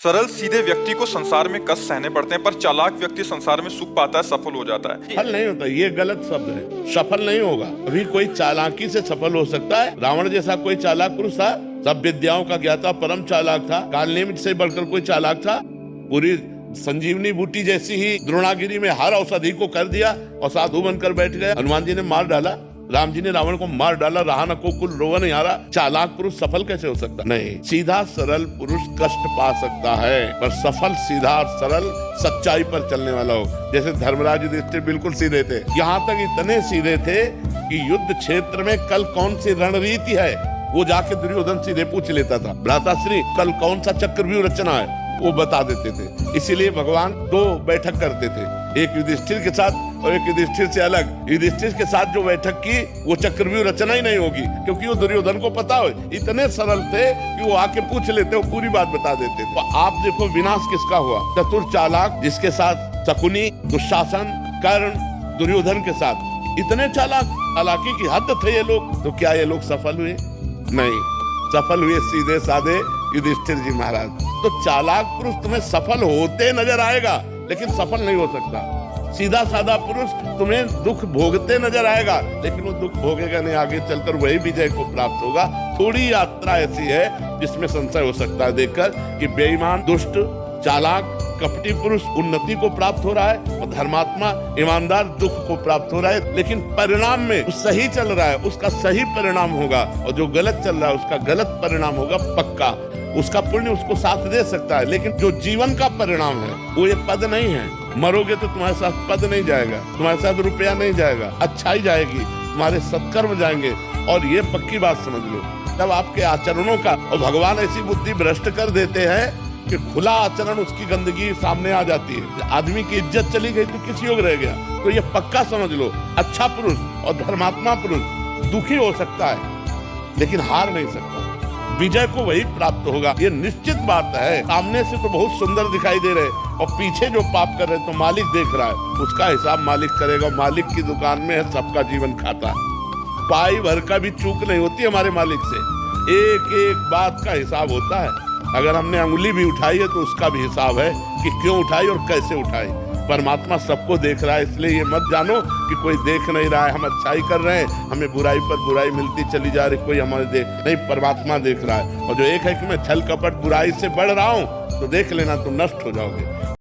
सरल सीधे व्यक्ति को संसार में कष्ट सहने पड़ते हैं, पर चालाक व्यक्ति संसार में सुख पाता है, सफल हो जाता है। सफल नहीं होता, ये गलत शब्द है। सफल नहीं होगा। अभी कोई चालाकी से सफल हो सकता है? रावण जैसा कोई चालाक पुरुष था? सब विद्याओं का ज्ञाता परम चालाक था। कालनेमित से बढ़कर कोई चालाक था? पूरी संजीवनी बूटी जैसी ही द्रोणागिरी में हर औषधि को कर दिया और साधु बनकर बैठ गए। हनुमान जी ने मार डाला, राम जी ने रावण को मार डाला, रहा न को कुल रोवा नहीं आ रहा। चालाक पुरुष सफल कैसे हो सकता? नहीं, सीधा सरल पुरुष कष्ट पा सकता है, पर सफल सीधा सरल सच्चाई पर चलने वाला हो। जैसे धर्मराज युधिष्ठिर बिल्कुल सीधे थे, यहाँ तक इतने सीधे थे कि युद्ध क्षेत्र में कल कौन सी रणनीति है वो जाके दुर्योधन सीधे पूछ लेता था। भ्राताश्री कल कौन सा चक्रव्यूह रचना है वो बता देते थे। इसीलिए भगवान दो बैठक करते थे, एक युधिष्ठिर के साथ और एक युधिष्ठिर से अलग। युधिष्ठिर के साथ जो बैठक की वो चक्रव्यूह रचना ही नहीं होगी, क्योंकि वो दुर्योधन को पता हो। इतने सरल थे कि वो आके पूछ लेते, वो पूरी बात बता देते। तो आप देखो विनाश किसका हुआ? चतुर चालाक, जिसके साथ शकुनी, दुशासन, कर्ण, दुर्योधन के साथ इतने चालाकी की हद थे ये लोग। तो क्या ये लोग सफल हुए? नहीं, सफल हुए सीधे साधे युधिष्ठिर जी महाराज। तो चालाक पुरुष तुम्हें सफल होते नजर आएगा, लेकिन सफल नहीं हो सकता। सीधा साधा पुरुष तुम्हें दुख भोगते नजर आएगा, लेकिन वो दुख भोगेगा नहीं, आगे चलकर वही विजय को प्राप्त होगा। थोड़ी यात्रा ऐसी है जिसमें संशय हो सकता है देखकर कि बेईमान, दुष्ट, चालाक, कपटी पुरुष उन्नति को प्राप्त हो रहा है और धर्मात्मा, ईमानदार दुख को प्राप्त हो रहा है। लेकिन परिणाम में सही चल रहा है, उसका सही परिणाम होगा, और जो गलत चल रहा है उसका गलत परिणाम होगा पक्का। उसका पुण्य उसको साथ दे सकता है, लेकिन जो जीवन का परिणाम है वो ये पद नहीं है। मरोगे तो तुम्हारे साथ पद नहीं जाएगा, तुम्हारे साथ रुपया नहीं जाएगा, अच्छाई जाएगी, तुम्हारे सत्कर्म जाएंगे। और ये पक्की बात समझ लो, जब आपके आचरणों का, और भगवान ऐसी बुद्धि भ्रष्ट कर देते हैं कि खुला आचरण उसकी गंदगी सामने आ जाती है। आदमी की इज्जत चली गई तो किस योग रह गया? तो ये पक्का समझ लो, अच्छा पुरुष और धर्मात्मा पुरुष दुखी हो सकता है, लेकिन हार नहीं सकता। विजय को वही प्राप्त होगा, ये निश्चित बात है। सामने से तो बहुत सुंदर दिखाई दे रहे, और पीछे जो पाप कर रहे तो मालिक देख रहा है, उसका हिसाब मालिक करेगा। मालिक की दुकान में है सबका जीवन खाता। पाई भर का भी चूक नहीं होती हमारे मालिक से, एक एक बात का हिसाब होता है। अगर हमने अंगुली भी उठाई है तो उसका भी हिसाब है कि क्यों उठाई और कैसे उठाई। परमात्मा सबको देख रहा है, इसलिए ये मत जानो कि कोई देख नहीं रहा है, हम अच्छाई कर रहे हैं, हमें बुराई पर बुराई मिलती चली जा रही, कोई हमारे देख नहीं। परमात्मा देख रहा है। और जो एक है कि मैं छल कपट बुराई से बढ़ रहा हूँ, तो देख लेना तुम नष्ट हो जाओगे।